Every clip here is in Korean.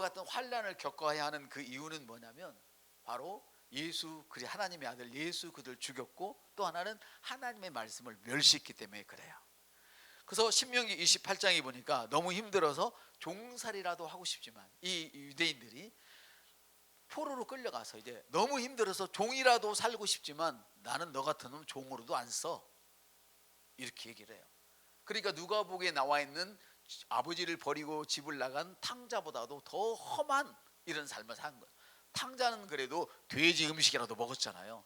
같은 환난을 겪어야 하는 그 이유는 뭐냐면 바로 예수 그리 하나님의 아들 예수 그들 죽였고 또 하나는 하나님의 말씀을 멸시했기 때문에 그래요. 그래서 신명기 28장에 보니까 너무 힘들어서 종살이라도 하고 싶지만 이 유대인들이 포로로 끌려가서 이제 너무 힘들어서 종이라도 살고 싶지만 나는 너 같은 놈 종으로도 안 써, 이렇게 얘기를 해요. 그러니까 누가복음에 나와 있는 아버지를 버리고 집을 나간 탕자보다도 더 험한 이런 삶을 산 거예요. 탕자는 그래도 돼지 음식이라도 먹었잖아요.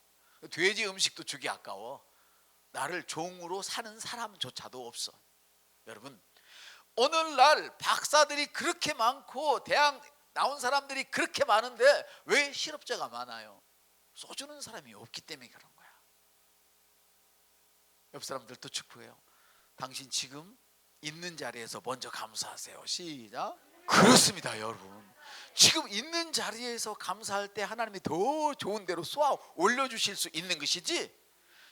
돼지 음식도 주기 아까워. 나를 종으로 사는 사람조차도 없어. 여러분, 오늘날 박사들이 그렇게 많고 대학 나온 사람들이 그렇게 많은데 왜 실업자가 많아요? 써주는 사람이 없기 때문에 그런 거야. 옆 사람들도 축복해요. 당신 지금 있는 자리에서 먼저 감사하세요. 시작. 그렇습니다, 여러분. 지금 있는 자리에서 감사할 때 하나님이 더 좋은 대로 쏘아 올려주실 수 있는 것이지,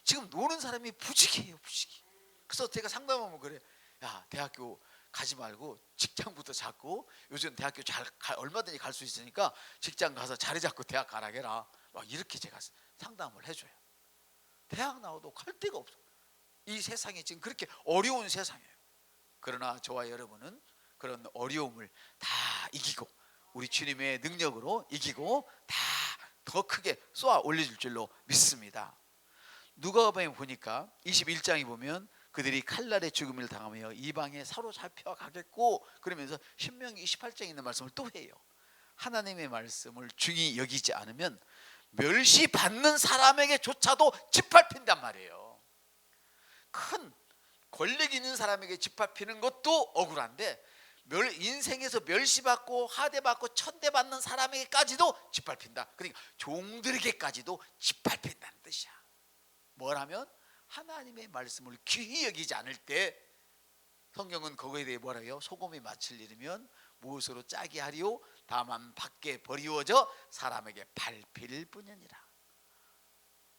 지금 노는 사람이 부직해요, 부직이. 그래서 제가 상담하면 그래. 야, 대학교 가지 말고 직장부터 잡고, 요즘 대학교 얼마든지 갈 수 있으니까 직장 가서 자리 잡고 대학 가라게라, 막 이렇게 제가 상담을 해줘요. 대학 나와도 갈 데가 없어. 이 세상이 지금 그렇게 어려운 세상이에요. 그러나 저와 여러분은 그런 어려움을 다 이기고 우리 주님의 능력으로 이기고 다 더 크게 쏘아 올려줄 줄로 믿습니다. 누가복음에 보니까 21장에 보면 그들이 칼날의 죽음을 당하며 이방에 사로잡혀 가겠고, 그러면서 신명기 28장에 있는 말씀을 또 해요. 하나님의 말씀을 중히 여기지 않으면 멸시받는 사람에게조차도 짓밟힌단 말이에요. 큰 권력 있는 사람에게 짓밟히는 것도 억울한데 인생에서 멸시받고 하대받고 천대받는 사람에게까지도 짓밟힌다. 그러니까 종들에게까지도 짓밟힌다는 뜻이야. 뭘 하면? 하나님의 말씀을 귀히 여기지 않을 때, 성경은 그거에 대해 뭐라 해요? 소금이 맛을 잃으면 무엇으로 짜게 하리요? 다만 밖에 버리워져 사람에게 밟힐 뿐이니라.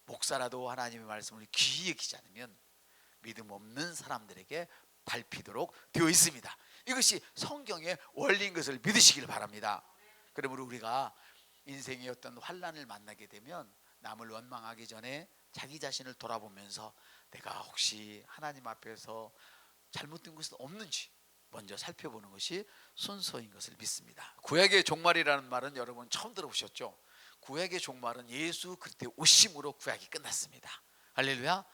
목사라도 하나님의 말씀을 귀히 여기지 않으면 믿음 없는 사람들에게 밟히도록 되어 있습니다. 이것이 성경의 원리인 것을 믿으시길 바랍니다. 그러므로 우리가 인생의 어떤 환난을 만나게 되면 남을 원망하기 전에 자기 자신을 돌아보면서 내가 혹시 하나님 앞에서 잘못된 것은 없는지 먼저 살펴보는 것이 순서인 것을 믿습니다. 구약의 종말이라는 말은 여러분 처음 들어보셨죠? 구약의 종말은 예수 그리스도의 오심으로 구약이 끝났습니다. 할렐루야.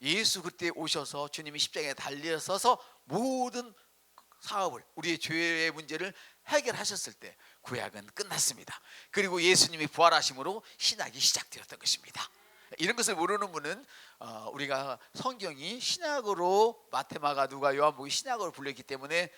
예수 그때 오셔서 주님이 십자가에 달려서서 모든 사업을, 우리의 죄의 문제를 해결하셨을 때 구약은 끝났습니다. 그리고 예수님이 부활하심으로 신약이 시작되었던 것입니다. 이런 것을 모르는 분은 우리가 성경이 신약으로 마태마가 누가 요한복음이 신약으로 불렸기 때문에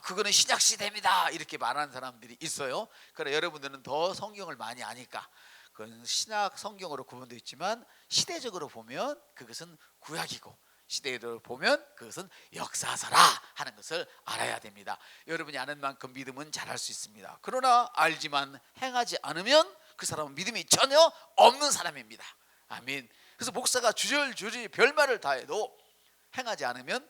그거는 신약 시대입니다 이렇게 말하는 사람들이 있어요. 그러나 여러분들은 더 성경을 많이 아니까 그건 신약 성경으로 구분되어 있지만 시대적으로 보면 그것은 구약이고 시대로 보면 그것은 역사서라 하는 것을 알아야 됩니다. 여러분이 아는 만큼 믿음은 잘할 수 있습니다. 그러나 알지만 행하지 않으면 그 사람은 믿음이 전혀 없는 사람입니다. 아멘. 그래서 목사가 주저주저 별말을 다 해도 행하지 않으면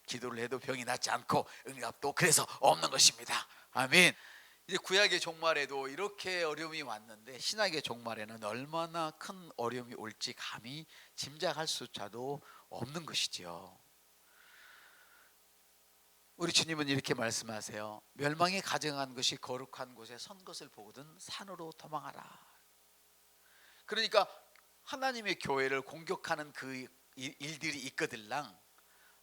기도를 해도 병이 낫지 않고 응답도 그래서 없는 것입니다. 아멘. 이제 구약의 종말에도 이렇게 어려움이 왔는데 신약의 종말에는 얼마나 큰 어려움이 올지 감히 짐작할 수조차도 없는 것이지요. 우리 주님은 이렇게 말씀하세요. 멸망이 가증한 것이 거룩한 곳에 선 것을 보거든 산으로 도망하라. 그러니까 하나님의 교회를 공격하는 그 일들이 있거들랑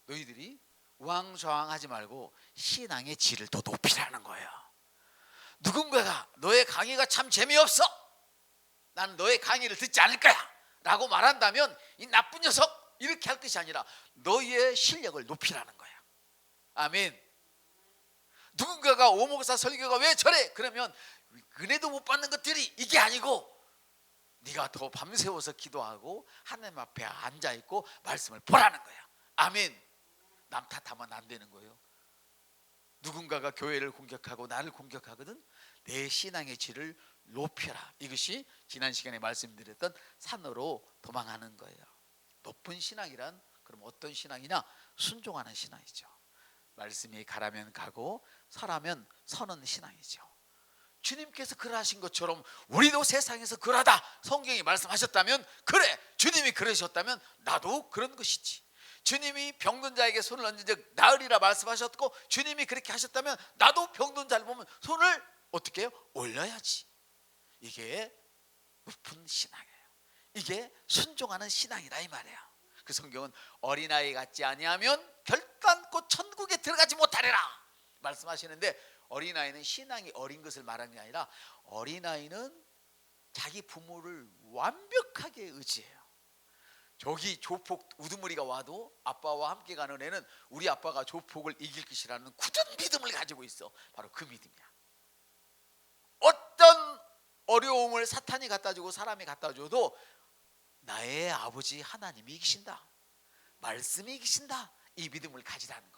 너희들이 우왕좌왕하지 말고 신앙의 질을 더 높이라는 거예요. 누군가가 너의 강의가 참 재미없어, 나는 너의 강의를 듣지 않을 거야 라고 말한다면 이 나쁜 녀석 이렇게 할 것이 아니라 너의 실력을 높이라는 거야. 아멘. 누군가가 오목사 설교가 왜 저래? 그러면 은혜도 못 받는 것들이 이게 아니고 네가 더 밤새워서 기도하고 하나님 앞에 앉아있고 말씀을 보라는 거야. 아멘. 남 탓하면 안 되는 거예요. 누군가가 교회를 공격하고 나를 공격하거든 내 신앙의 질을 높여라. 이것이 지난 시간에 말씀드렸던 산으로 도망하는 거예요. 높은 신앙이란 그럼 어떤 신앙이냐? 순종하는 신앙이죠. 말씀이 가라면 가고 서라면 서는 신앙이죠. 주님께서 그러하신 것처럼 우리도 세상에서 그러하다 성경이 말씀하셨다면, 그래 주님이 그러셨다면 나도 그런 것이지. 주님이 병든 자에게 손을 얹은 즉 나으리라 말씀하셨고, 주님이 그렇게 하셨다면 나도 병든 자를 보면 손을 어떻게 해요? 올려야지. 이게 높은 신앙이에요. 이게 순종하는 신앙이다 이 말이에요. 그 성경은 어린아이 같지 아니하면 결단코 천국에 들어가지 못하리라 말씀하시는데, 어린아이는 신앙이 어린 것을 말하는 게 아니라 어린아이는 자기 부모를 완벽하게 의지해요. 저기 조폭 우두머리가 와도 아빠와 함께 가는 애는 우리 아빠가 조폭을 이길 것이라는 굳은 믿음을 가지고 있어. 바로 그 믿음이야. 어떤 어려움을 사탄이 갖다 주고 사람이 갖다 줘도 나의 아버지 하나님이 이기신다, 말씀이 이기신다, 이 믿음을 가지라는 거예요.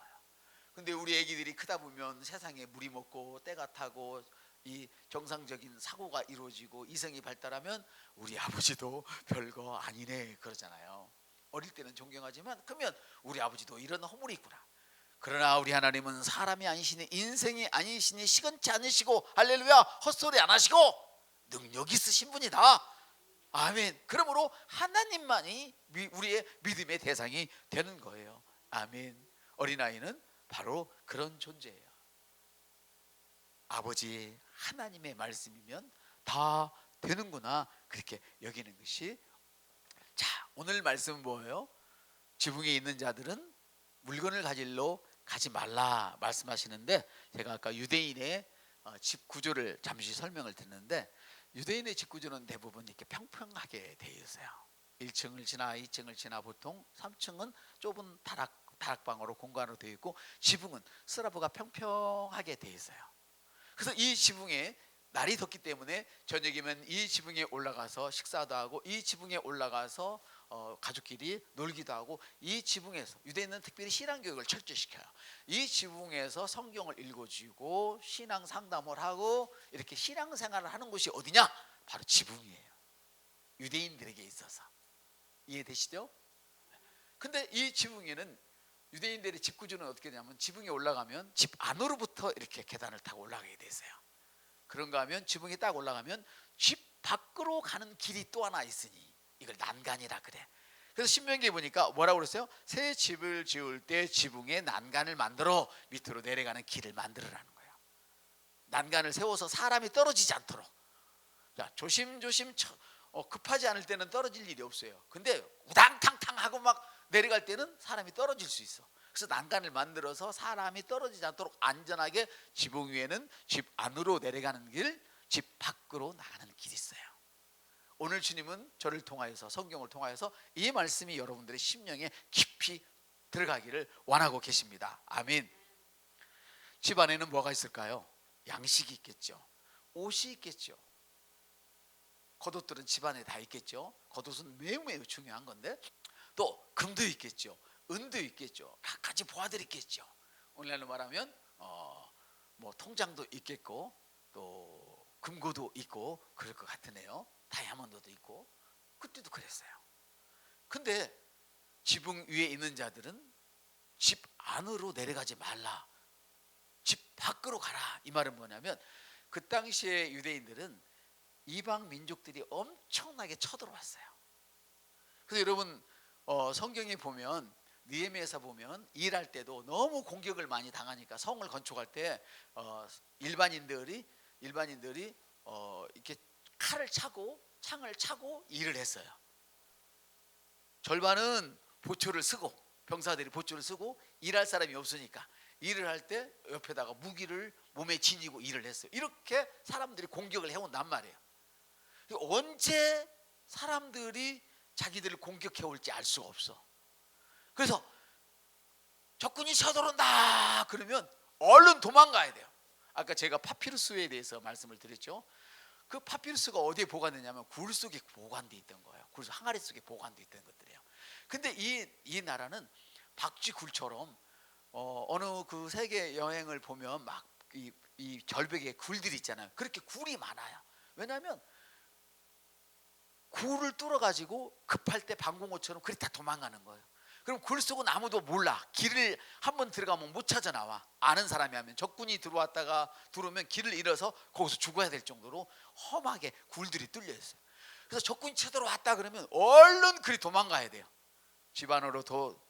근데 우리 애기들이 크다 보면 세상에 물이 먹고 때가 타고 이 정상적인 사고가 이루어지고 이성이 발달하면 우리 아버지도 별거 아니네 그러잖아요. 어릴 때는 존경하지만 그러면 우리 아버지도 이런 허물이 있구나. 그러나 우리 하나님은 사람이 아니시니 인생이 아니시니 시건치 않으시고, 할렐루야, 헛소리 안 하시고 능력 있으신 분이다. 아멘. 그러므로 하나님만이 우리의 믿음의 대상이 되는 거예요. 아멘. 어린아이는 바로 그런 존재예요. 아버지 하나님의 말씀이면 다 되는구나, 그렇게 여기는 것이. 자, 오늘 말씀은 뭐예요? 지붕에 있는 자들은 물건을 가질러 가지 말라 말씀하시는데, 제가 아까 유대인의 집 구조를 잠시 설명을 드렸는데, 유대인의 집 구조는 대부분 이렇게 평평하게 되어 있어요. 1층을 지나 2층을 지나 보통 3층은 좁은 다락방으로 공간으로 되어 있고, 지붕은 슬라브가 평평하게 되어 있어요. 그래서 이 지붕에 날이 덥기 때문에 저녁이면 이 지붕에 올라가서 식사도 하고, 이 지붕에 올라가서 가족끼리 놀기도 하고, 이 지붕에서 유대인은 특별히 신앙교육을 철저시켜요. 이 지붕에서 성경을 읽어주고 신앙 상담을 하고 이렇게 신앙생활을 하는 곳이 어디냐? 바로 지붕이에요. 유대인들에게 있어서. 이해되시죠? 근데 이 지붕에는 유대인들의 집 구조는 어떻게 되냐면, 지붕에 올라가면 집 안으로부터 이렇게 계단을 타고 올라가게 돼 있어요. 그런가 하면 지붕에 딱 올라가면 집 밖으로 가는 길이 또 하나 있으니 이걸 난간이라 그래. 그래서 신명기에 보니까 뭐라고 그랬어요? 새 집을 지을 때 지붕에 난간을 만들어 밑으로 내려가는 길을 만들어라는 거예요. 난간을 세워서 사람이 떨어지지 않도록. 자, 조심조심 급하지 않을 때는 떨어질 일이 없어요. 근데 우당탕탕 하고 막 내려갈 때는 사람이 떨어질 수 있어. 그래서 난간을 만들어서 사람이 떨어지지 않도록 안전하게 지붕 위에는 집 안으로 내려가는 길, 집 밖으로 나가는 길이 있어요. 오늘 주님은 저를 통하여서, 성경을 통하여서 이 말씀이 여러분들의 심령에 깊이 들어가기를 원하고 계십니다. 아멘. 집 안에는 뭐가 있을까요? 양식이 있겠죠. 옷이 있겠죠. 겉옷들은 집 안에 다 있겠죠. 겉옷은 매우 중요한 건데, 또 금도 있겠죠. 은도 있겠죠. 갖가지 보화들이 있겠죠. 오늘날로 말하면 뭐 통장도 있겠고, 또 금고도 있고 그럴 것 같으네요. 다이아몬드도 있고. 그때도 그랬어요. 근데 지붕 위에 있는 자들은 집 안으로 내려가지 말라, 집 밖으로 가라. 이 말은 뭐냐면, 그 당시에 유대인들은 이방 민족들이 엄청나게 쳐들어왔어요. 그래서 여러분 성경에 보면, 느헤미야서 보면 일할 때도 너무 공격을 많이 당하니까 성을 건축할 때 일반인들이 이렇게 칼을 차고 창을 차고 일을 했어요. 절반은 보초를 쓰고, 병사들이 보초를 쓰고, 일할 사람이 없으니까 일을 할 때 옆에다가 무기를 몸에 지니고 일을 했어요. 이렇게 사람들이 공격을 해온단 말이에요. 언제 사람들이 자기들을 공격해 올지 알 수가 없어. 그래서 적군이 쳐들어온다 그러면 얼른 도망가야 돼요. 아까 제가 파피루스에 대해서 말씀을 드렸죠. 그 파피루스가 어디에 보관되냐면 굴 속에 보관되어 있던 거예요. 굴 항아리 속에 보관되어 있던 것들이에요. 근데 이 나라는 박쥐굴처럼 어느 그 세계 여행을 보면 막 이 절벽에 굴들이 있잖아요. 그렇게 굴이 많아요. 왜냐하면 굴을 뚫어 가지고 급할 때 방공호처럼 그렇게 다 도망가는 거예요. 그럼 굴 속은 아무도 몰라. 길을 한번 들어가면 못 찾아 나와. 아는 사람이 하면, 적군이 들어왔다가 들어오면 길을 잃어서 거기서 죽어야 될 정도로 험하게 굴들이 뚫려 있어요. 그래서 적군이 쳐들어왔다 그러면 얼른 그리 도망가야 돼요. 집 안으로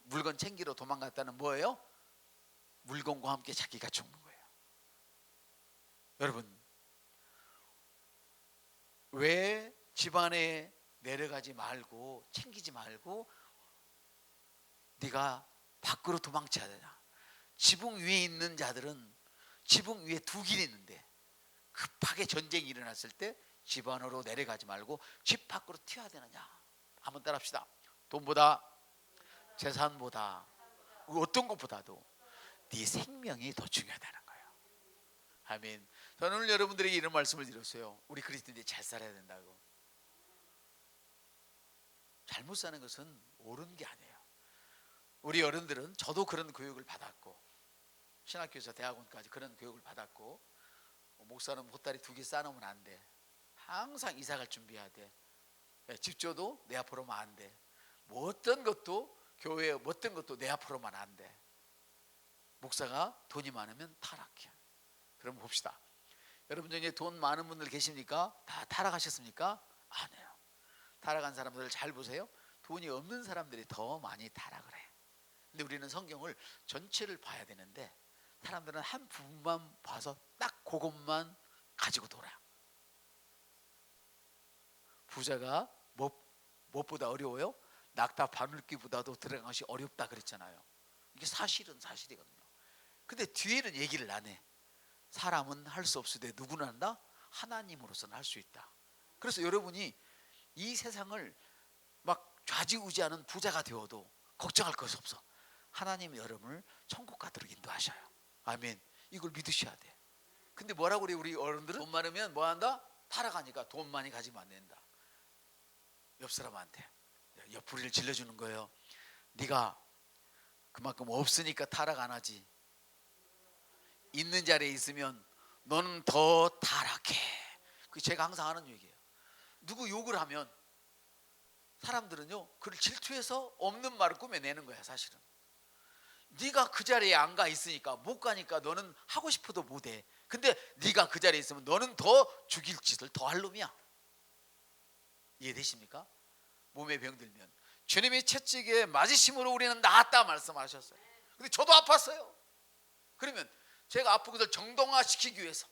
물건 챙기러 도망갔다는 뭐예요? 물건과 함께 자기가 죽는 거예요. 여러분, 왜 집안에 내려가지 말고 챙기지 말고 네가 밖으로 도망쳐야 되나? 지붕 위에 있는 자들은 지붕 위에 두 길이 있는데 급하게 전쟁이 일어났을 때 집 안으로 내려가지 말고 집 밖으로 튀어야 되느냐? 한번 따라합시다. 돈보다, 재산보다, 어떤 것보다도 네 생명이 더 중요하다는 거예요. 아멘. 저는 오늘 여러분들에게 이런 말씀을 드렸어요. 우리 그리스도인들이 잘 살아야 된다고. 잘못 사는 것은 옳은 게 아니에요. 우리 어른들은, 저도 그런 교육을 받았고, 신학교에서 대학원까지 그런 교육을 받았고, 목사는 보따리 2개 싸놓으면 안 돼. 항상 이사 갈 준비해야 돼. 집 줘도 내 앞으로만 안 돼. 뭐 어떤 것도, 교회에 어떤 것도 내 앞으로만 안 돼. 목사가 돈이 많으면 타락해. 그럼 봅시다. 여러분 중에 돈 많은 분들 계십니까? 다 타락하셨습니까? 아니에요. 타락한 사람들을 잘 보세요. 돈이 없는 사람들이 더 많이 타락을 해. 근데 우리는 성경을 전체를 봐야 되는데 사람들은 한 부분만 봐서 딱 그것만 가지고 돌아. 부자가 무엇보다 어려워요? 낙타 바늘귀보다도 들어간 것이 어렵다 그랬잖아요. 이게 사실은 사실이거든요. 근데 뒤에는 얘기를 안 해. 사람은 할 수 없으되 누구는 한다? 하나님으로서는 할 수 있다. 그래서 여러분이 이 세상을 막 좌지우지하는 부자가 되어도 걱정할 것이 없어. 하나님이 여러분을 천국 가도록 인도하셔요. 아멘. 이걸 믿으셔야 돼. 근데 뭐라고 그래? 우리 어른들은 돈 많으면 뭐 한다? 타락하니까 돈 많이 가지면 안 된다. 옆 사람한테 옆구리를 질러주는 거예요. 네가 그만큼 없으니까 타락 안 하지. 있는 자리에 있으면 너는 더 타락해. 그게 제가 항상 하는 얘기예요. 누구 욕을 하면 사람들은요, 그를 질투해서 없는 말을 꾸며내는 거야. 사실은 네가 그 자리에 안 가 있으니까, 못 가니까 너는 하고 싶어도 못해. 근데 네가 그 자리에 있으면 너는 더 죽일 짓을 더 할 놈이야. 이해되십니까? 몸에 병들면 주님이 채찍에 맞으심으로 우리는 나았다 말씀하셨어요. 근데 저도 아팠어요. 그러면 제가 아픈 것을 정당화시키기 위해서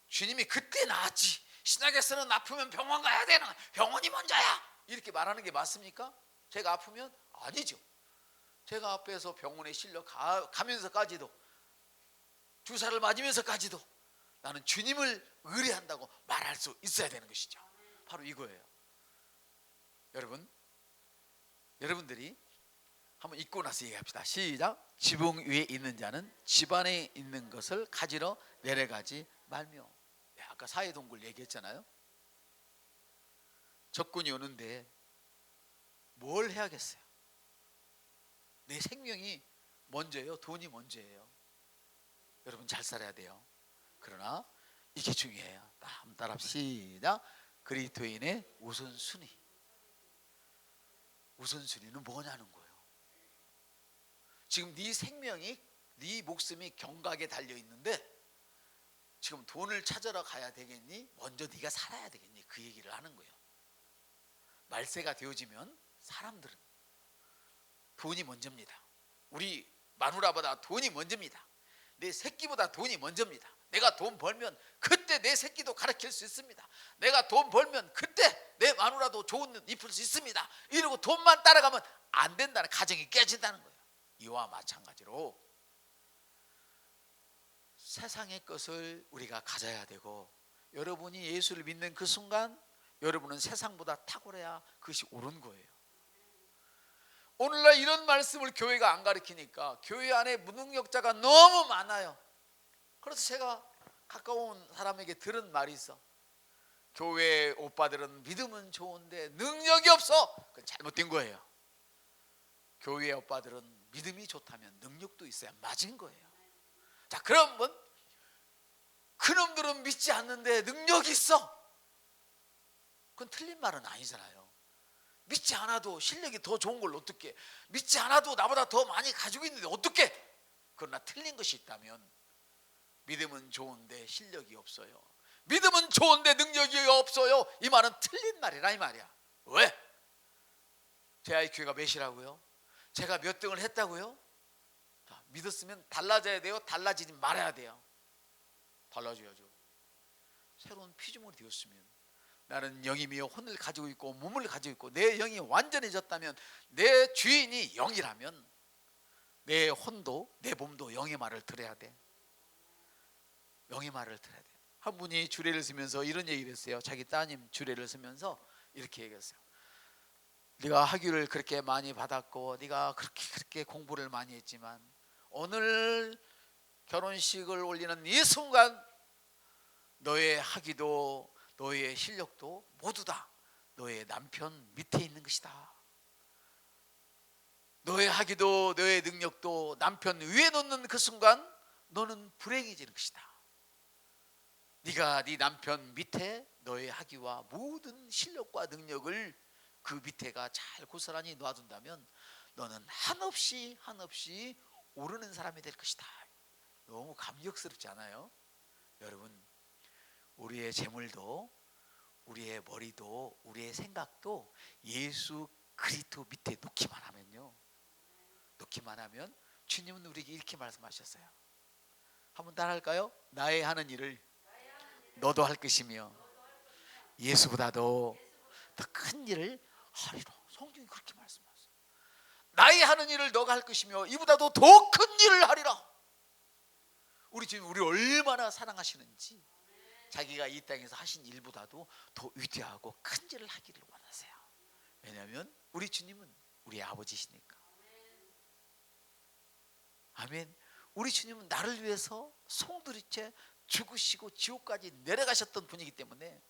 주님이 그때 나았지, 신약에서는 아프면 병원 가야 되는, 병원이 먼저야, 이렇게 말하는 게 맞습니까? 제가 아프면? 아니죠. 제가 앞에서 병원에 실려 가면서까지도, 주사를 맞으면서까지도 나는 주님을 의뢰한다고 말할 수 있어야 되는 것이죠. 바로 이거예요. 여러분들이 한번 읽고 나서 얘기합시다. 시작. 지붕 위에 있는 자는 집 안에 있는 것을 가지러 내려가지 말며. 아까 사회동굴 얘기했잖아요. 적군이 오는데 뭘 해야겠어요? 내 생명이 먼저예요? 돈이 먼저예요? 여러분 잘 살아야 돼요. 그러나 이게 중요해요. 한번 따라 시작. 그리스도인의 우선순위. 우선순위는 뭐냐는 거예요. 지금 네 생명이, 네 목숨이 경각에 달려 있는데 지금 돈을 찾으러 가야 되겠니? 먼저 네가 살아야 되겠니? 그 얘기를 하는 거예요. 말세가 되어지면 사람들은 돈이 먼저입니다. 우리 마누라보다 돈이 먼저입니다. 내 새끼보다 돈이 먼저입니다. 내가 돈 벌면 그때 내 새끼도 가르칠 수 있습니다. 내가 돈 벌면 그때 내 마누라도 좋은 옷 입을 수 있습니다. 이러고 돈만 따라가면 안 된다는, 가정이 깨진다는 거예요. 이와 마찬가지로 세상의 것을 우리가 가져야 되고, 여러분이 예수를 믿는 그 순간 여러분은 세상보다 탁월해야 그것이 옳은 거예요. 오늘날 이런 말씀을 교회가 안 가르치니까 교회 안에 무능력자가 너무 많아요. 그래서 제가 가까운 사람에게 들은 말이 있어. 교회 오빠들은 믿음은 좋은데 능력이 없어. 그건 잘못된 거예요. 교회 오빠들은 믿음이 좋다면 능력도 있어야 맞은 거예요. 자, 그러면 그놈들은 믿지 않는데 능력이 있어. 그건 틀린 말은 아니잖아요. 믿지 않아도 실력이 더 좋은 걸 어떻게, 믿지 않아도 나보다 더 많이 가지고 있는데 어떻게. 그러나 틀린 것이 있다면 믿음은 좋은데 실력이 없어요, 믿음은 좋은데 능력이 없어요, 이 말은 틀린 말이라 이 말이야. 왜? 제 IQ가 몇이라고요? 제가 몇 등을 했다고요? 믿었으면 달라져야 돼요, 달라지지 말아야 돼요? 달라져야죠. 새로운 피조물이 되었으면, 나는 영이며 혼을 가지고 있고 몸을 가지고 있고 내 영이 완전해졌다면, 내 주인이 영이라면 내 혼도 내 몸도 영의 말을 들어야 돼. 영의 말을 들어야 돼. 한 분이 주례를 쓰면서 이런 얘기를 했어요. 자기 따님 주례를 쓰면서 이렇게 얘기했어요. 네가 학위를 그렇게 많이 받았고 네가 그렇게 공부를 많이 했지만 오늘 결혼식을 올리는 이 순간 너의 학위도 너의 실력도 모두 다 너의 남편 밑에 있는 것이다. 너의 학위도 너의 능력도 남편 위에 놓는 그 순간 너는 불행해지는 것이다. 네가 네 남편 밑에 너의 학위와 모든 실력과 능력을 그 밑에가 잘 고스란히 놔둔다면 너는 한없이 오르는 사람이 될 것이다. 너무 감격스럽지 않아요? 여러분, 우리의 재물도 우리의 머리도 우리의 생각도 예수 그리스도 밑에 놓기만 하면요, 놓기만 하면 주님은 우리에게 이렇게 말씀하셨어요. 한번 따라할까요? 나의 하는 일을 너도 할 것이며 예수보다도 더 큰 일을 하리라. 성경이 그렇게 말씀하셨어요. 나의 하는 일을 너가 할 것이며 이보다도 더 큰 일을 하리라. 우리 주님 우리 얼마나 사랑하시는지, 자기가 이 땅에서 하신 일보다도 더 위대하고 큰 일을 하기를 원하세요. 왜냐하면 우리 주님은 우리의 아버지시니까. 아멘. 우리 주님은 나를 위해서 송두리째 죽으시고 지옥까지 내려가셨던 분이기 때문에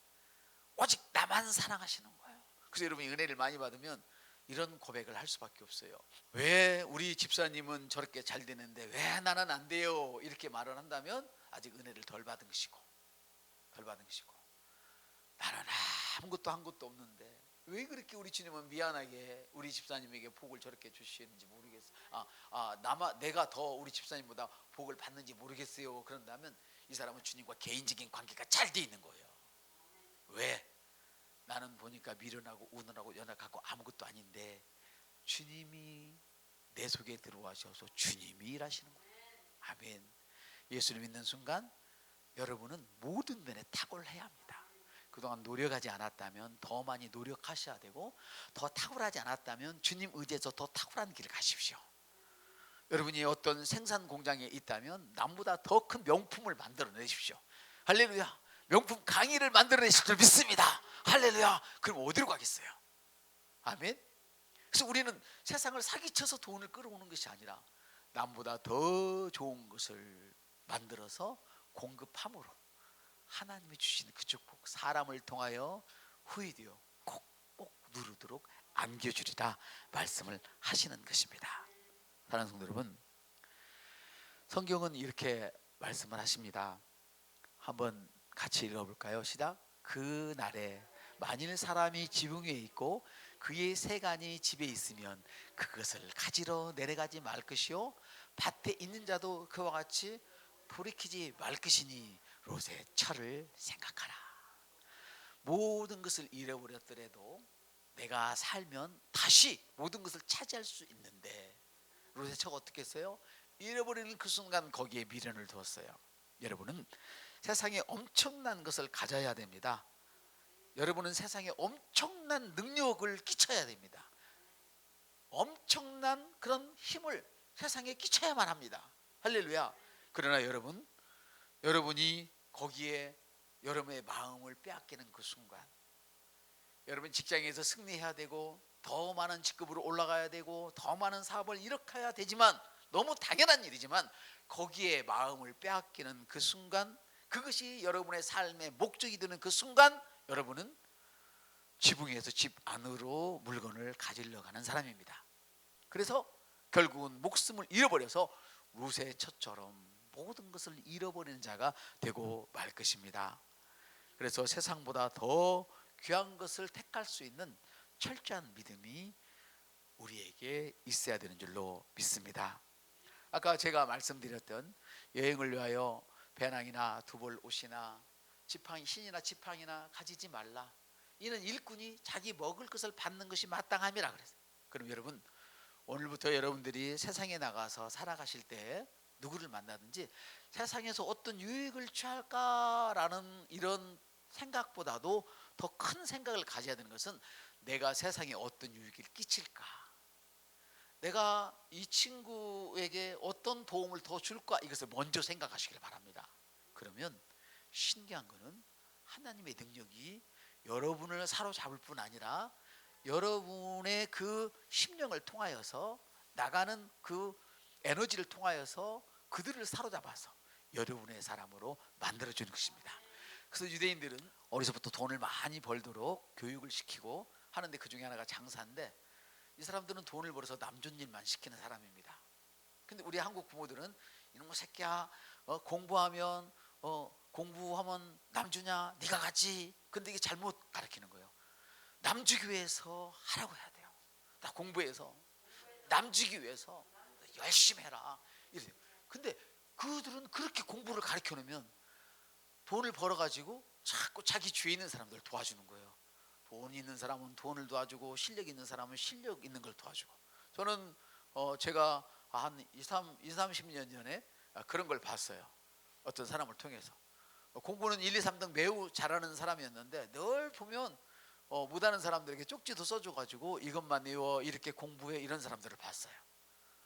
오직 나만 사랑하시는 거예요. 그래서 여러분이 은혜를 많이 받으면 이런 고백을 할 수밖에 없어요. 왜 우리 집사님은 저렇게 잘 되는데 왜 나는 안 돼요? 이렇게 말을 한다면 아직 은혜를 덜 받은 것이고, 나는 아무것도 한 것도 없는데 왜 그렇게 우리 주님은 미안하게 우리 집사님에게 복을 저렇게 주시는지 모르겠어요. 내가 더 우리 집사님보다 복을 받는지 모르겠어요. 그런다면 이 사람은 주님과 개인적인 관계가 잘 돼 있는 거예요. 왜? 나는 보니까 미련하고 우는하고 연약하고 아무것도 아닌데 주님이 내 속에 들어와셔서 주님이 일하시는 거예요. 아멘. 예수를 믿는 순간 여러분은 모든 면에 탁월해야 합니다. 그동안 노력하지 않았다면 더 많이 노력하셔야 되고, 더 탁월하지 않았다면 주님 의지해서 더 탁월한 길을 가십시오. 여러분이 어떤 생산 공장에 있다면 남보다 더 큰 명품을 만들어내십시오. 할렐루야. 명품 강의를 만들어내실 줄 믿습니다. 할렐루야. 그럼 어디로 가겠어요? 아멘. 그래서 우리는 세상을 사기쳐서 돈을 끌어오는 것이 아니라 남보다 더 좋은 것을 만들어서 공급함으로 하나님이 주시는 그 축복, 사람을 통하여 후이되어 꼭 누르도록 안겨주리라 말씀을 하시는 것입니다. 사랑하는 성도 여러분, 성경은 이렇게 말씀을 하십니다. 한번 같이 읽어볼까요? 시작. 그 날에 만일 사람이 지붕 위에 있고 그의 세간이 집에 있으면 그것을 가지러 내려가지 말 것이요 밭에 있는 자도 그와 같이 돌이키지 말 것이니 롯의 철을 생각하라. 모든 것을 잃어버렸더라도 내가 살면 다시 모든 것을 차지할 수 있는데 롯의 처가 어떻게 했어요? 잃어버리는 그 순간 거기에 미련을 두었어요. 여러분은 세상에 엄청난 것을 가져야 됩니다. 여러분은 세상에 엄청난 능력을 끼쳐야 됩니다. 엄청난 그런 힘을 세상에 끼쳐야만 합니다. 할렐루야. 그러나 여러분이 거기에 여러분의 마음을 빼앗기는 그 순간, 여러분 직장에서 승리해야 되고 더 많은 직급으로 올라가야 되고 더 많은 사업을 일으켜야 되지만, 너무 당연한 일이지만 거기에 마음을 빼앗기는 그 순간, 그것이 여러분의 삶의 목적이 되는 그 순간 여러분은 지붕에서 집 안으로 물건을 가지러 가는 사람입니다. 그래서 결국은 목숨을 잃어버려서 롯의 처처럼 모든 것을 잃어버리는 자가 되고 말 것입니다. 그래서 세상보다 더 귀한 것을 택할 수 있는 철저한 믿음이 우리에게 있어야 되는 줄로 믿습니다. 아까 제가 말씀드렸던 여행을 위하여 배낭이나 두벌 옷이나 지팡이, 신이나 지팡이나 가지지 말라. 이는 일꾼이 자기 먹을 것을 받는 것이 마땅함이라 그랬어요. 그럼 여러분, 오늘부터 여러분들이 세상에 나가서 살아가실 때 누구를 만나든지 세상에서 어떤 유익을 취할까라는 이런 생각보다도 더 큰 생각을 가져야 되는 것은 내가 세상에 어떤 유익을 끼칠까, 내가 이 친구에게 어떤 도움을 더 줄까, 이것을 먼저 생각하시길 바랍니다. 그러면 신기한 것은 하나님의 능력이 여러분을 사로잡을 뿐 아니라 여러분의 그 심령을 통하여서 나가는 그 에너지를 통하여서 그들을 사로잡아서 여러분의 사람으로 만들어주는 것입니다. 그래서 유대인들은 어려서부터 돈을 많이 벌도록 교육을 시키고 하는데 그 중에 하나가 장사인데, 이 사람들은 돈을 벌어서 남존 일만 시키는 사람입니다. 근데 우리 한국 부모들은 이놈의 새끼야, 공부하면 남주냐, 네가 가지. 근데 이게 잘못 가르치는 거예요. 남주기 위해서 하라고 해야 돼요. 나 공부해서 남주기 위해서 열심히 해라 이래요. 근데 그들은 그렇게 공부를 가르쳐 놓으면 돈을 벌어 가지고 자꾸 자기 주위에 있는 사람들 도와주는 거예요. 돈 있는 사람은 돈을 도와주고 실력 있는 사람은 실력 있는 걸 도와주고. 저는 제가 한 30년 전에 그런 걸 봤어요. 어떤 사람을 통해서. 공부는 1, 2, 3등 매우 잘하는 사람이었는데 늘 보면 못하는 사람들에게 쪽지도 써줘가지고 이것만 외워, 이렇게 공부해, 이런 사람들을 봤어요.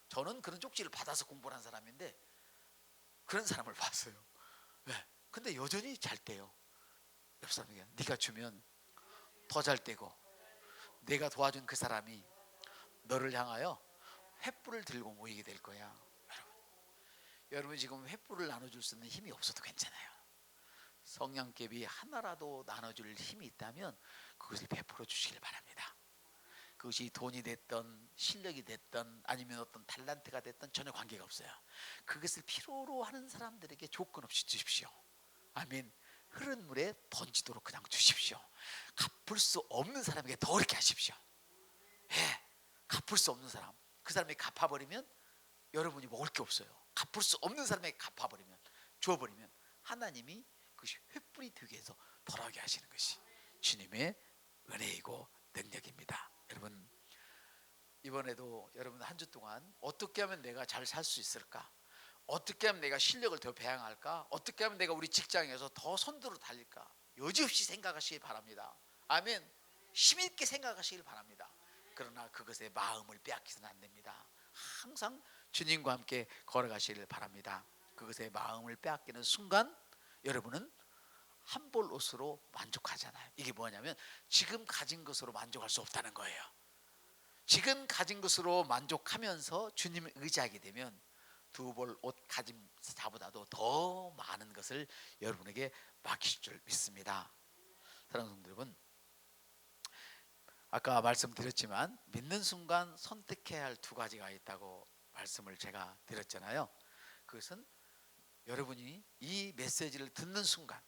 저는 그런 쪽지를 받아서 공부를 한 사람인데 그런 사람을 봤어요. 왜? 근데 여전히 잘 떼요. 옆 사람에게 네가 주면 더 잘 떼고, 내가 도와준 그 사람이 너를 향하여 횃불을 들고 모이게 될 거야. 여러분 지금 횃불을 나눠줄 수 있는 힘이 없어도 괜찮아요. 성냥개비 하나라도 나눠줄 힘이 있다면 그것을 베풀어 주시길 바랍니다. 그것이 돈이 됐던 실력이 됐던 아니면 어떤 탤런트가 됐던 전혀 관계가 없어요. 그것을 필요로 하는 사람들에게 조건 없이 주십시오. 아멘. 흐른 물에 던지도록 그냥 주십시오. 갚을 수 없는 사람에게 더 그렇게 하십시오. 예, 갚을 수 없는 사람, 그 사람이 갚아버리면 여러분이 먹을 게 없어요. 갚을 수 없는 사람에게 갚아버리면, 주어버리면 하나님이 그것이 횃불이 되게 해서 돌아오게 하시는 것이 주님의 은혜이고 능력입니다. 여러분, 이번에도 여러분 한 주 동안 어떻게 하면 내가 잘 살 수 있을까, 어떻게 하면 내가 실력을 더 배양할까, 어떻게 하면 내가 우리 직장에서 더 선두로 달릴까, 여지없이 생각하시기 바랍니다. 아멘. 힘있게 생각하시길 바랍니다. 그러나 그것에 마음을 빼앗기서는 안 됩니다. 항상 주님과 함께 걸어가시길 바랍니다. 그것에 마음을 빼앗기는 순간 여러분은 한 벌 옷으로 만족하잖아요. 이게 뭐냐면 지금 가진 것으로 만족할 수 없다는 거예요. 지금 가진 것으로 만족하면서 주님을 의지하게 되면 두 벌 옷 가진 자보다도 더 많은 것을 여러분에게 맡기실 줄 믿습니다. 사랑하는 성도 여러분, 아까 말씀드렸지만 믿는 순간 선택해야 할 두 가지가 있다고 말씀을 제가 드렸잖아요. 그것은 여러분이 이 메시지를 듣는 순간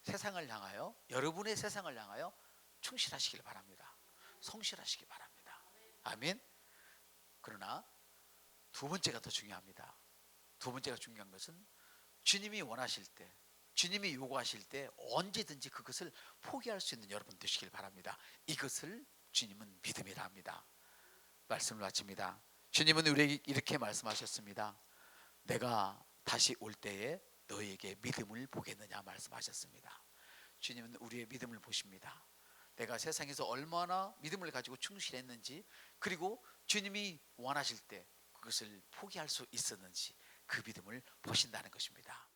세상을 향하여, 여러분의 세상을 향하여 충실하시길 바랍니다. 성실하시기 바랍니다. 아멘. 그러나 두 번째가 더 중요합니다. 두 번째가 중요한 것은 주님이 원하실 때, 주님이 요구하실 때 언제든지 그것을 포기할 수 있는 여러분 되시길 바랍니다. 이것을 주님은 믿음이라 합니다. 말씀을 마칩니다. 주님은 우리에게 이렇게 말씀하셨습니다. 내가 다시 올 때에 너희에게 믿음을 보겠느냐 말씀하셨습니다. 주님은 우리의 믿음을 보십니다. 내가 세상에서 얼마나 믿음을 가지고 충실했는지, 그리고 주님이 원하실 때 그것을 포기할 수 있었는지 그 믿음을 보신다는 것입니다.